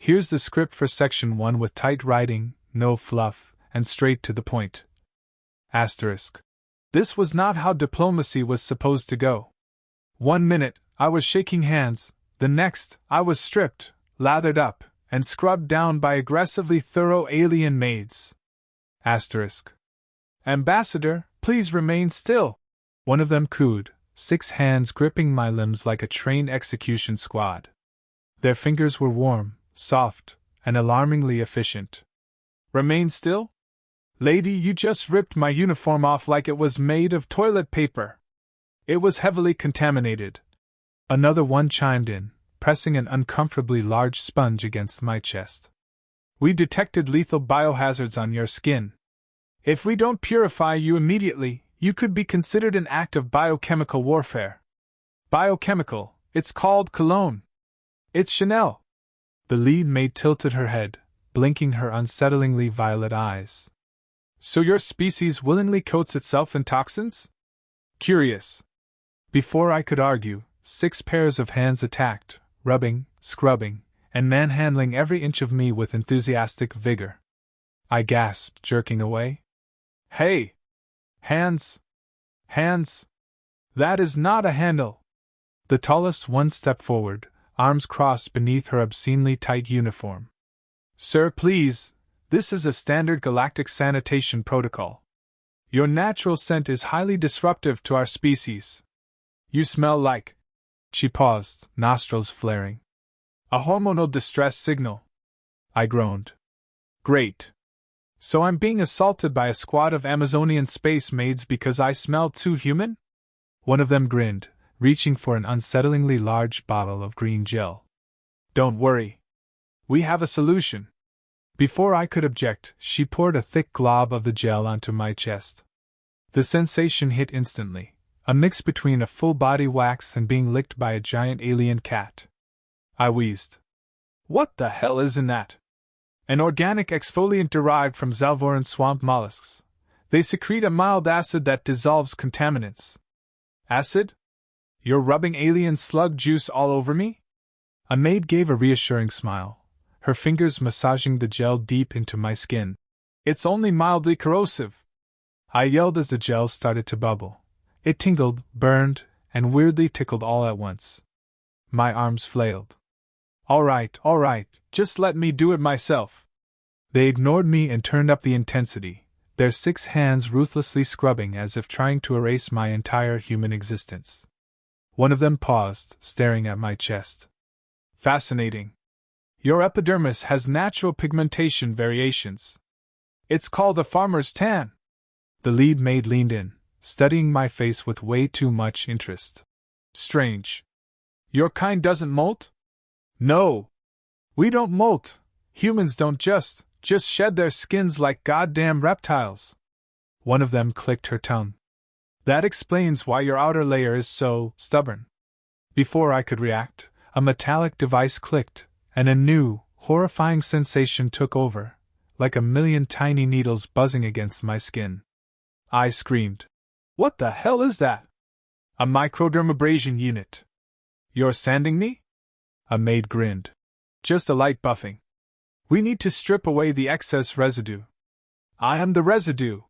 Here's the script for Section 1 with tight writing, no fluff, and straight to the point. Asterisk. This was not how diplomacy was supposed to go. 1 minute, I was shaking hands, the next, I was stripped, lathered up, and scrubbed down by aggressively thorough alien maids. Asterisk. Ambassador, please remain still. One of them cooed, 6 hands gripping my limbs like a trained execution squad. Their fingers were warm, soft, and alarmingly efficient. Remain still? Lady, you just ripped my uniform off like it was made of toilet paper. It was heavily contaminated. Another one chimed in, pressing an uncomfortably large sponge against my chest. We detected lethal biohazards on your skin. If we don't purify you immediately, you could be considered an act of biochemical warfare. Biochemical, it's called cologne. It's Chanel. The lead maid tilted her head, blinking her unsettlingly violet eyes. So your species willingly coats itself in toxins? Curious. Before I could argue, 6 pairs of hands attacked, rubbing, scrubbing, and manhandling every inch of me with enthusiastic vigor. I gasped, jerking away. Hey! Hands! Hands! That is not a handle! The tallest one stepped forward, arms crossed beneath her obscenely tight uniform. Sir, please, this is a standard galactic sanitation protocol. Your natural scent is highly disruptive to our species. You smell like... She paused, nostrils flaring. A hormonal distress signal. I groaned. Great. So I'm being assaulted by a squad of Amazonian space maids because I smell too human? One of them grinned, reaching for an unsettlingly large bottle of green gel. Don't worry. We have a solution. Before I could object, she poured a thick glob of the gel onto my chest. The sensation hit instantly, a mix between a full-body wax and being licked by a giant alien cat. I wheezed. What the hell is in that? An organic exfoliant derived from Zalvoran swamp mollusks. They secrete a mild acid that dissolves contaminants. Acid? You're rubbing alien slug juice all over me? A maid gave a reassuring smile, her fingers massaging the gel deep into my skin. It's only mildly corrosive. I yelled as the gel started to bubble. It tingled, burned, and weirdly tickled all at once. My arms flailed. All right, just let me do it myself. They ignored me and turned up the intensity, their 6 hands ruthlessly scrubbing as if trying to erase my entire human existence. One of them paused, staring at my chest. Fascinating. Your epidermis has natural pigmentation variations. It's called a farmer's tan. The lead maid leaned in, studying my face with way too much interest. Strange. Your kind doesn't molt? No. We don't molt. Humans don't just shed their skins like goddamn reptiles. One of them clicked her tongue. That explains why your outer layer is so stubborn. Before I could react, a metallic device clicked, and a new, horrifying sensation took over, like a million tiny needles buzzing against my skin. I screamed. What the hell is that? A microdermabrasion unit. You're sanding me? A maid grinned. Just a light buffing. We need to strip away the excess residue. I am the residue.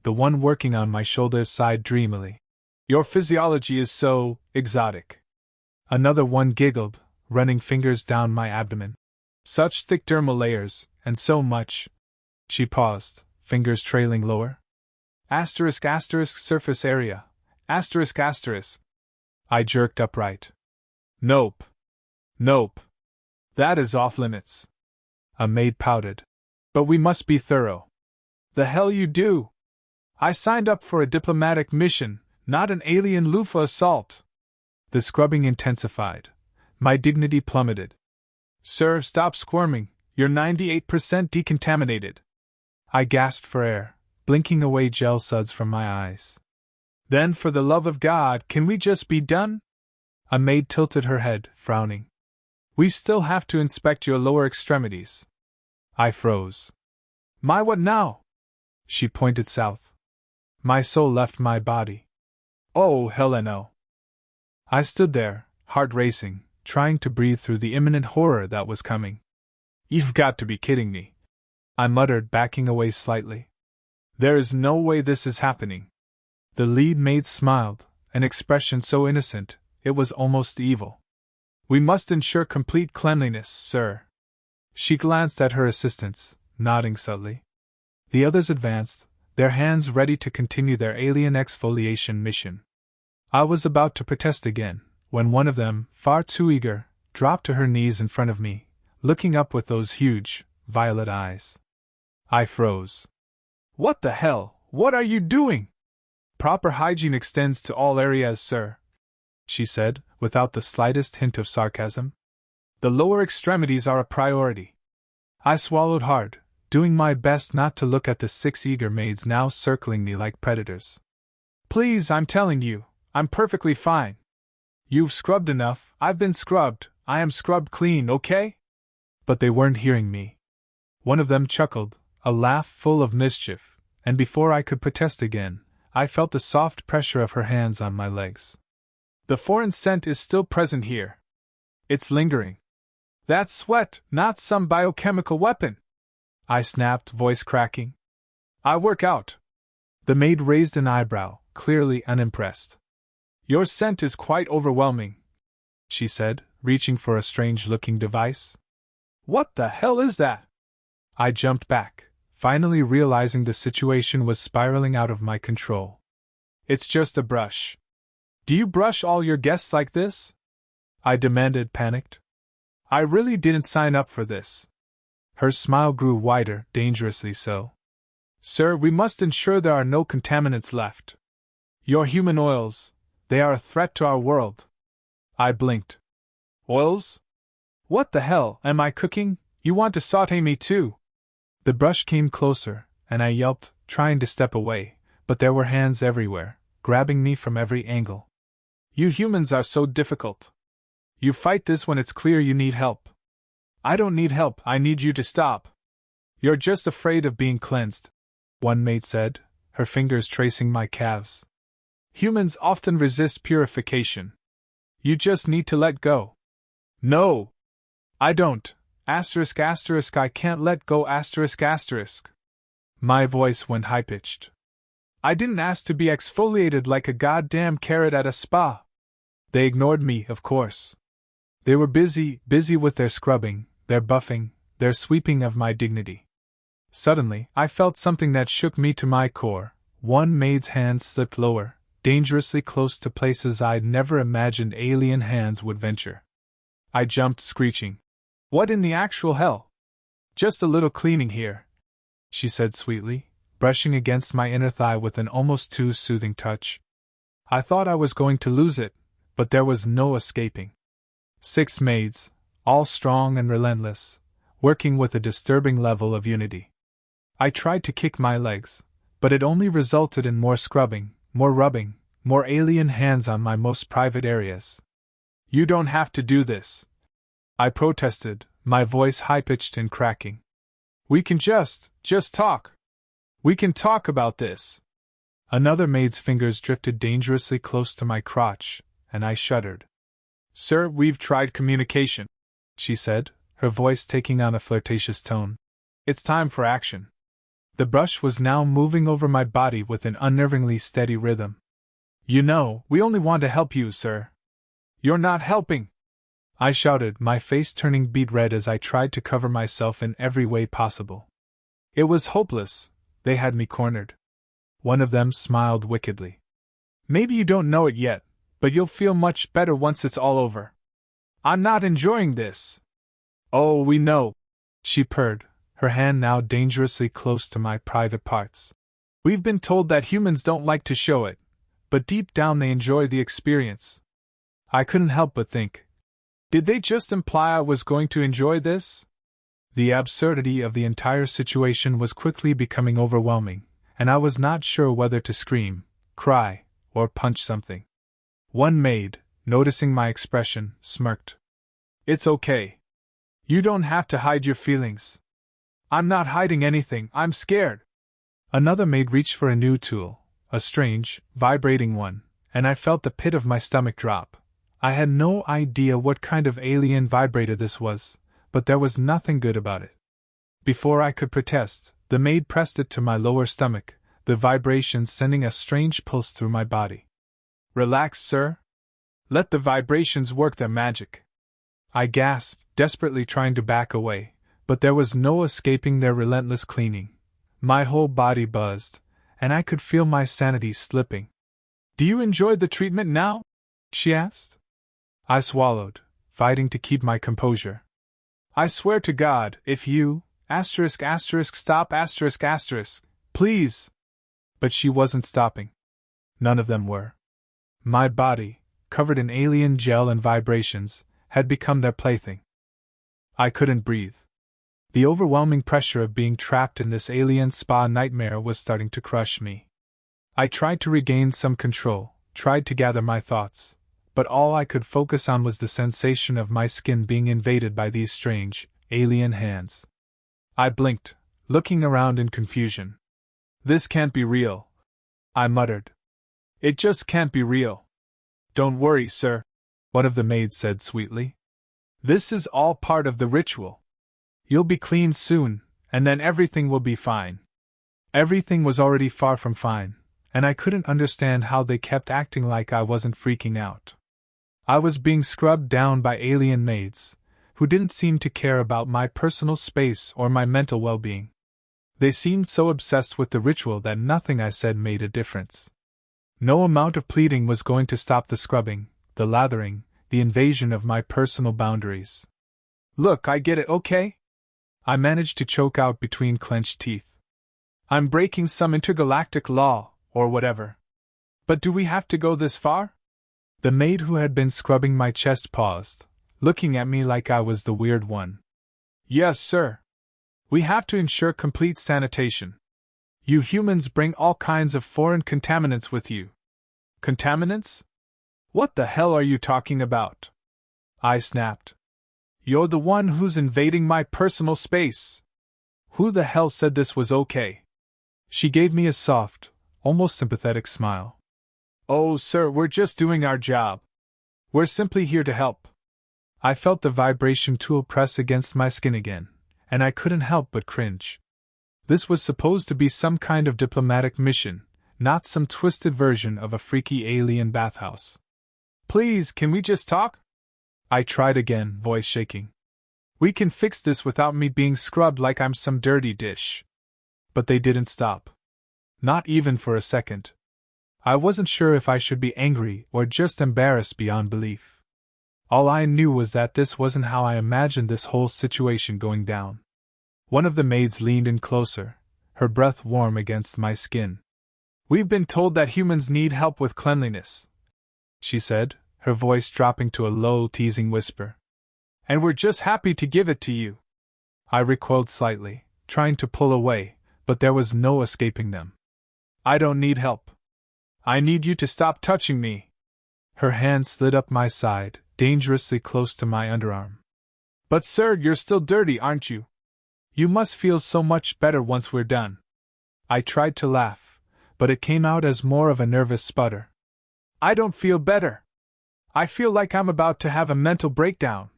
The one working on my shoulder sighed dreamily. Your physiology is so exotic. Another one giggled, running fingers down my abdomen. Such thick dermal layers, and so much. She paused, fingers trailing lower. Asterisk surface area. Asterisk. I jerked upright. Nope. That is off limits. A maid pouted. But we must be thorough. The hell you do? I signed up for a diplomatic mission, not an alien loofah assault. The scrubbing intensified. My dignity plummeted. Sir, stop squirming. You're 98% decontaminated. I gasped for air, blinking away gel suds from my eyes. Then, for the love of God, can we just be done? A maid tilted her head, frowning. We still have to inspect your lower extremities. I froze. My what now? She pointed south. My soul left my body. Oh, hell no. I stood there, heart racing, trying to breathe through the imminent horror that was coming. You've got to be kidding me, I muttered, backing away slightly. There is no way this is happening. The lead maid smiled, an expression so innocent, it was almost evil. We must ensure complete cleanliness, sir. She glanced at her assistants, nodding subtly. The others advanced, their hands ready to continue their alien exfoliation mission. I was about to protest again, when one of them, far too eager, dropped to her knees in front of me, looking up with those huge, violet eyes. I froze. What the hell? What are you doing? Proper hygiene extends to all areas, sir, she said, without the slightest hint of sarcasm. The lower extremities are a priority. I swallowed hard, doing my best not to look at the 6 eager maids now circling me like predators. Please, I'm telling you, I'm perfectly fine. You've scrubbed enough, I've been scrubbed, I am scrubbed clean, okay? But they weren't hearing me. One of them chuckled, a laugh full of mischief, and before I could protest again, I felt the soft pressure of her hands on my legs. The foreign scent is still present here. It's lingering. That's sweat, not some biochemical weapon, I snapped, voice cracking. I work out. The maid raised an eyebrow, clearly unimpressed. Your scent is quite overwhelming, she said, reaching for a strange-looking device. What the hell is that? I jumped back, finally realizing the situation was spiraling out of my control. It's just a brush. Do you brush all your guests like this? I demanded, panicked. I really didn't sign up for this. Her smile grew wider, dangerously so. Sir, we must ensure there are no contaminants left. Your human oils, they are a threat to our world. I blinked. Oils? What the hell, am I cooking? You want to saute me too? The brush came closer, and I yelped, trying to step away, but there were hands everywhere, grabbing me from every angle. You humans are so difficult. You fight this when it's clear you need help. I don't need help, I need you to stop. You're just afraid of being cleansed, one maid said, her fingers tracing my calves. Humans often resist purification. You just need to let go. No! I don't. I can't let go. My voice went high-pitched. I didn't ask to be exfoliated like a goddamn carrot at a spa. They ignored me, of course. They were busy with their scrubbing, their buffing, their sweeping of my dignity. Suddenly, I felt something that shook me to my core. One maid's hand slipped lower, dangerously close to places I'd never imagined alien hands would venture. I jumped, screeching. What in the actual hell? Just a little cleaning here, she said sweetly, brushing against my inner thigh with an almost too soothing touch. I thought I was going to lose it, but there was no escaping. 6 maids, all strong and relentless, working with a disturbing level of unity. I tried to kick my legs, but it only resulted in more scrubbing, more rubbing, more alien hands on my most private areas. You don't have to do this, I protested, my voice high-pitched and cracking. We can just talk. We can talk about this. Another maid's fingers drifted dangerously close to my crotch, and I shuddered. Sir, we've tried communication, she said, her voice taking on a flirtatious tone. It's time for action. The brush was now moving over my body with an unnervingly steady rhythm. You know, we only want to help you, sir. You're not helping, I shouted, my face turning beet red as I tried to cover myself in every way possible. It was hopeless, they had me cornered. One of them smiled wickedly. Maybe you don't know it yet, but you'll feel much better once it's all over. I'm not enjoying this. Oh, we know, she purred, her hand now dangerously close to my private parts. We've been told that humans don't like to show it, but deep down they enjoy the experience. I couldn't help but think, did they just imply I was going to enjoy this? The absurdity of the entire situation was quickly becoming overwhelming, and I was not sure whether to scream, cry, or punch something. One maid, noticing my expression, smirked. It's okay. You don't have to hide your feelings. I'm not hiding anything, I'm scared. Another maid reached for a new tool, a strange, vibrating one, and I felt the pit of my stomach drop. I had no idea what kind of alien vibrator this was, but there was nothing good about it. Before I could protest, the maid pressed it to my lower stomach, the vibrations sending a strange pulse through my body. Relax, sir. Let the vibrations work their magic. I gasped, desperately trying to back away, but there was no escaping their relentless cleaning. My whole body buzzed, and I could feel my sanity slipping. Do you enjoy the treatment now? She asked. I swallowed, fighting to keep my composure. I swear to God, if you, stop, please. But she wasn't stopping. None of them were. My body, covered in alien gel and vibrations, had become their plaything. I couldn't breathe. The overwhelming pressure of being trapped in this alien spa nightmare was starting to crush me. I tried to regain some control, tried to gather my thoughts, but all I could focus on was the sensation of my skin being invaded by these strange, alien hands. I blinked, looking around in confusion. This can't be real, I muttered. It just can't be real. Don't worry, sir, one of the maids said sweetly. This is all part of the ritual. You'll be clean soon, and then everything will be fine. Everything was already far from fine, and I couldn't understand how they kept acting like I wasn't freaking out. I was being scrubbed down by alien maids, who didn't seem to care about my personal space or my mental well-being. They seemed so obsessed with the ritual that nothing I said made a difference. No amount of pleading was going to stop the scrubbing, the lathering, the invasion of my personal boundaries. Look, I get it, okay? I managed to choke out between clenched teeth. I'm breaking some intergalactic law, or whatever. But do we have to go this far? The maid who had been scrubbing my chest paused, looking at me like I was the weird one. Yes, sir. We have to ensure complete sanitation. You humans bring all kinds of foreign contaminants with you. Contaminants? What the hell are you talking about? I snapped. You're the one who's invading my personal space. Who the hell said this was okay? She gave me a soft, almost sympathetic smile. Oh, sir, we're just doing our job. We're simply here to help. I felt the vibration tool press against my skin again, and I couldn't help but cringe. This was supposed to be some kind of diplomatic mission, not some twisted version of a freaky alien bathhouse. Please, can we just talk? I tried again, voice shaking. We can fix this without me being scrubbed like I'm some dirty dish. But they didn't stop. Not even for a second. I wasn't sure if I should be angry or just embarrassed beyond belief. All I knew was that this wasn't how I imagined this whole situation going down. One of the maids leaned in closer, her breath warm against my skin. We've been told that humans need help with cleanliness, she said, her voice dropping to a low, teasing whisper. And we're just happy to give it to you. I recoiled slightly, trying to pull away, but there was no escaping them. I don't need help. I need you to stop touching me. Her hand slid up my side, dangerously close to my underarm. But sir, you're still dirty, aren't you? You must feel so much better once we're done. I tried to laugh, but it came out as more of a nervous sputter. I don't feel better. I feel like I'm about to have a mental breakdown.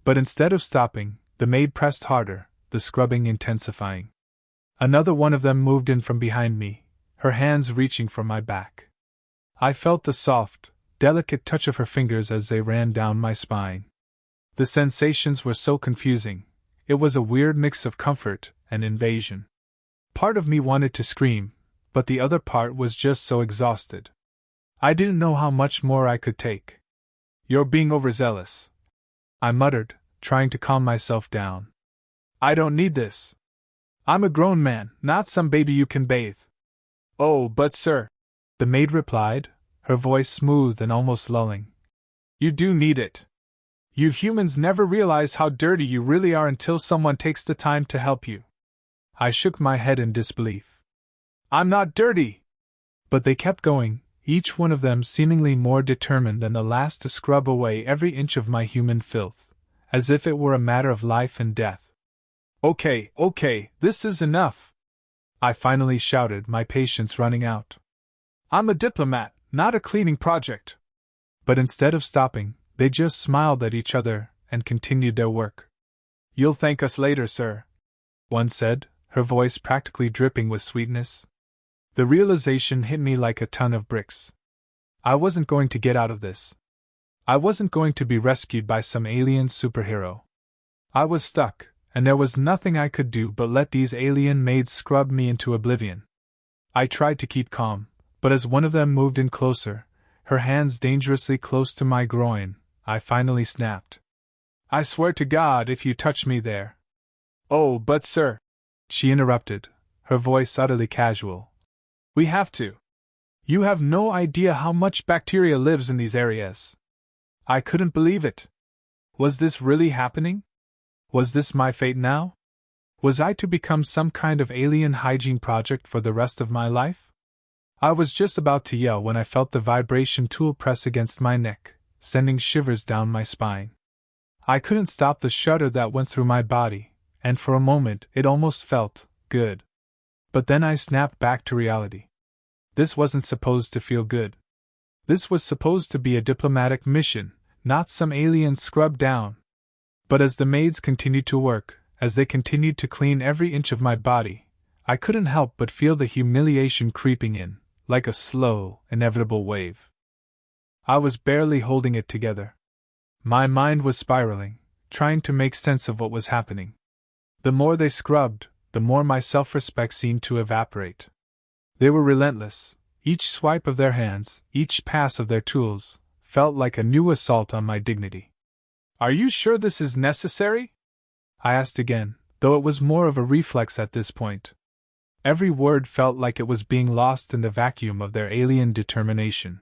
But instead of stopping, the maid pressed harder, the scrubbing intensifying. Another one of them moved in from behind me, her hands reaching for my back. I felt the soft, delicate touch of her fingers as they ran down my spine. The sensations were so confusing. It was a weird mix of comfort and invasion. Part of me wanted to scream, but the other part was just so exhausted. I didn't know how much more I could take. You're being overzealous, I muttered, trying to calm myself down. I don't need this. I'm a grown man, not some baby you can bathe. Oh, but sir, the maid replied, her voice smooth and almost lulling. You do need it. You humans never realize how dirty you really are until someone takes the time to help you. I shook my head in disbelief. I'm not dirty! But they kept going, each one of them seemingly more determined than the last to scrub away every inch of my human filth, as if it were a matter of life and death. Okay, this is enough! I finally shouted, my patience running out. I'm a diplomat, not a cleaning project. But instead of stopping, they just smiled at each other and continued their work. You'll thank us later, sir, one said, her voice practically dripping with sweetness. The realization hit me like a ton of bricks. I wasn't going to get out of this. I wasn't going to be rescued by some alien superhero. I was stuck, and there was nothing I could do but let these alien maids scrub me into oblivion. I tried to keep calm, but as one of them moved in closer, her hands dangerously close to my groin, I finally snapped. I swear to God if you touch me there. Oh, but sir, she interrupted, her voice utterly casual. We have to. You have no idea how much bacteria lives in these areas. I couldn't believe it. Was this really happening? Was this my fate now? Was I to become some kind of alien hygiene project for the rest of my life? I was just about to yell when I felt the vibration tool press against my neck, sending shivers down my spine. I couldn't stop the shudder that went through my body, and for a moment it almost felt good. But then I snapped back to reality. This wasn't supposed to feel good. This was supposed to be a diplomatic mission, not some alien scrub down. But as the maids continued to work, as they continued to clean every inch of my body, I couldn't help but feel the humiliation creeping in, like a slow, inevitable wave. I was barely holding it together. My mind was spiraling, trying to make sense of what was happening. The more they scrubbed, the more my self-respect seemed to evaporate. They were relentless. Each swipe of their hands, each pass of their tools, felt like a new assault on my dignity. Are you sure this is necessary? I asked again, though it was more of a reflex at this point. Every word felt like it was being lost in the vacuum of their alien determination.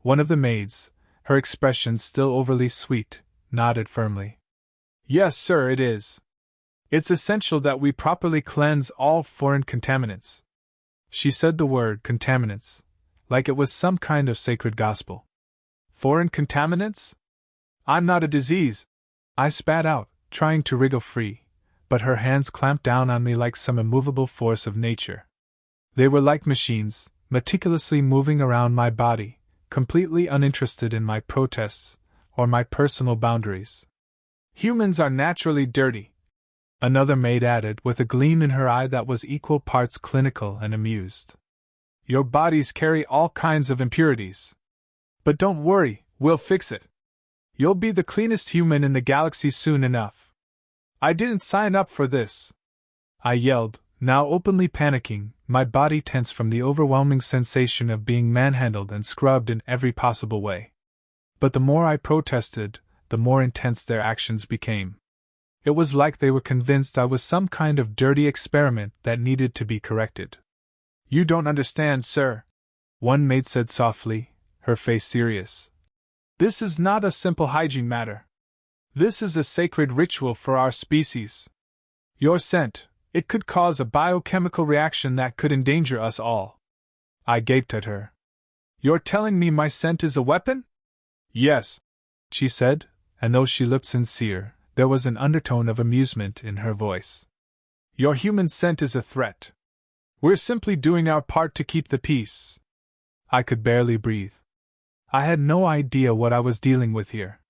One of the maids, her expression still overly sweet, nodded firmly. Yes, sir, it is. It's essential that we properly cleanse all foreign contaminants. She said the word contaminants, like it was some kind of sacred gospel. Foreign contaminants? I'm not a disease, I spat out, trying to wriggle free, but her hands clamped down on me like some immovable force of nature. They were like machines, meticulously moving around my body, completely uninterested in my protests or my personal boundaries. Humans are naturally dirty, another maid added with a gleam in her eye that was equal parts clinical and amused. Your bodies carry all kinds of impurities. But don't worry, we'll fix it. You'll be the cleanest human in the galaxy soon enough. I didn't sign up for this, I yelled, now openly panicking, my body tense from the overwhelming sensation of being manhandled and scrubbed in every possible way. But the more I protested, the more intense their actions became. It was like they were convinced I was some kind of dirty experiment that needed to be corrected. You don't understand, sir, one maid said softly, her face serious. This is not a simple hygiene matter. This is a sacred ritual for our species. Your scent, it could cause a biochemical reaction that could endanger us all. I gaped at her. You're telling me my scent is a weapon? Yes, she said, and though she looked sincere, there was an undertone of amusement in her voice. Your human scent is a threat. We're simply doing our part to keep the peace. I could barely breathe. I had no idea what I was dealing with here.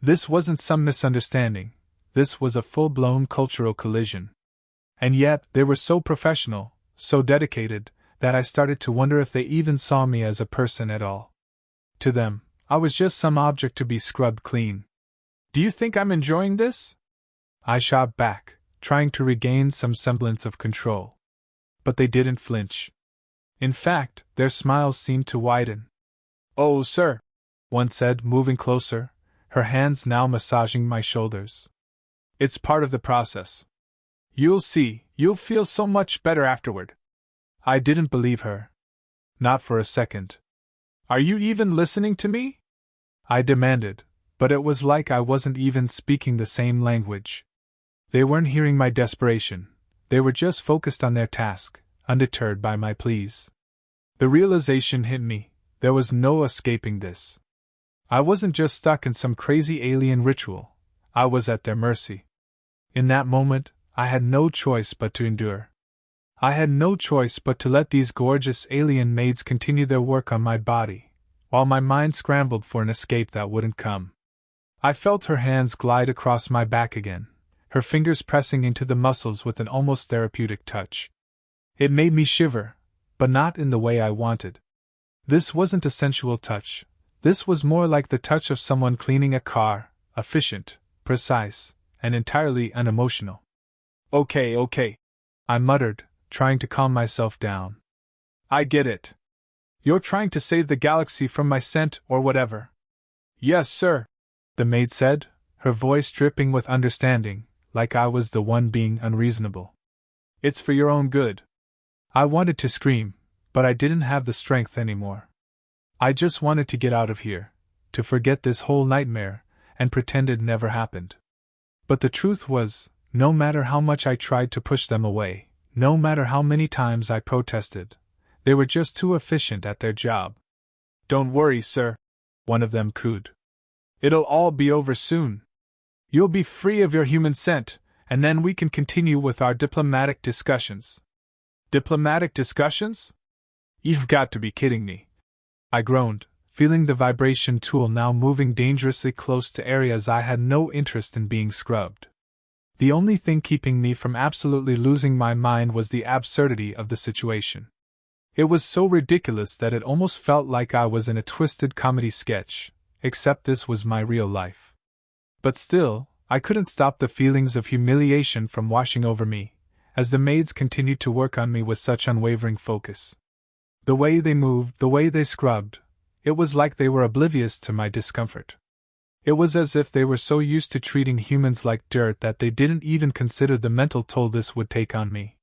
This wasn't some misunderstanding. This was a full-blown cultural collision. And yet, they were so professional, so dedicated, that I started to wonder if they even saw me as a person at all. To them, I was just some object to be scrubbed clean. Do you think I'm enjoying this? I shot back, trying to regain some semblance of control. But they didn't flinch. In fact, their smiles seemed to widen. Oh, sir, one said, moving closer, her hands now massaging my shoulders. It's part of the process. You'll see, you'll feel so much better afterward. I didn't believe her. Not for a second. Are you even listening to me? I demanded, but it was like I wasn't even speaking the same language. They weren't hearing my desperation. They were just focused on their task, undeterred by my pleas. The realization hit me. There was no escaping this. I wasn't just stuck in some crazy alien ritual. I was at their mercy. In that moment, I had no choice but to endure. I had no choice but to let these gorgeous alien maids continue their work on my body, while my mind scrambled for an escape that wouldn't come. I felt her hands glide across my back again, her fingers pressing into the muscles with an almost therapeutic touch. It made me shiver, but not in the way I wanted. This wasn't a sensual touch. This was more like the touch of someone cleaning a car, efficient, precise, and entirely unemotional. Okay, I muttered, trying to calm myself down. I get it. You're trying to save the galaxy from my scent or whatever. Yes, sir, the maid said, her voice dripping with understanding, like I was the one being unreasonable. It's for your own good. I wanted to scream, but I didn't have the strength anymore. I just wanted to get out of here, to forget this whole nightmare, and pretend it never happened. But the truth was, no matter how much I tried to push them away, no matter how many times I protested, they were just too efficient at their job. Don't worry, sir, one of them cooed. It'll all be over soon. You'll be free of your human scent, and then we can continue with our diplomatic discussions. Diplomatic discussions? You've got to be kidding me. I groaned, feeling the vibration tool now moving dangerously close to areas I had no interest in being scrubbed. The only thing keeping me from absolutely losing my mind was the absurdity of the situation. It was so ridiculous that it almost felt like I was in a twisted comedy sketch, except this was my real life. But still, I couldn't stop the feelings of humiliation from washing over me, as the maids continued to work on me with such unwavering focus. The way they moved, the way they scrubbed, it was like they were oblivious to my discomfort. It was as if they were so used to treating humans like dirt that they didn't even consider the mental toll this would take on me.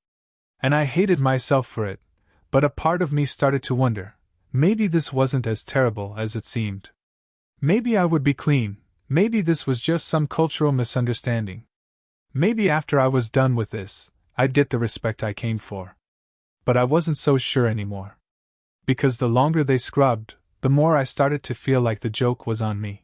And I hated myself for it, but a part of me started to wonder, maybe this wasn't as terrible as it seemed. Maybe I would be clean, maybe this was just some cultural misunderstanding. Maybe after I was done with this, I'd get the respect I came for. But I wasn't so sure anymore. Because the longer they scrubbed, the more I started to feel like the joke was on me.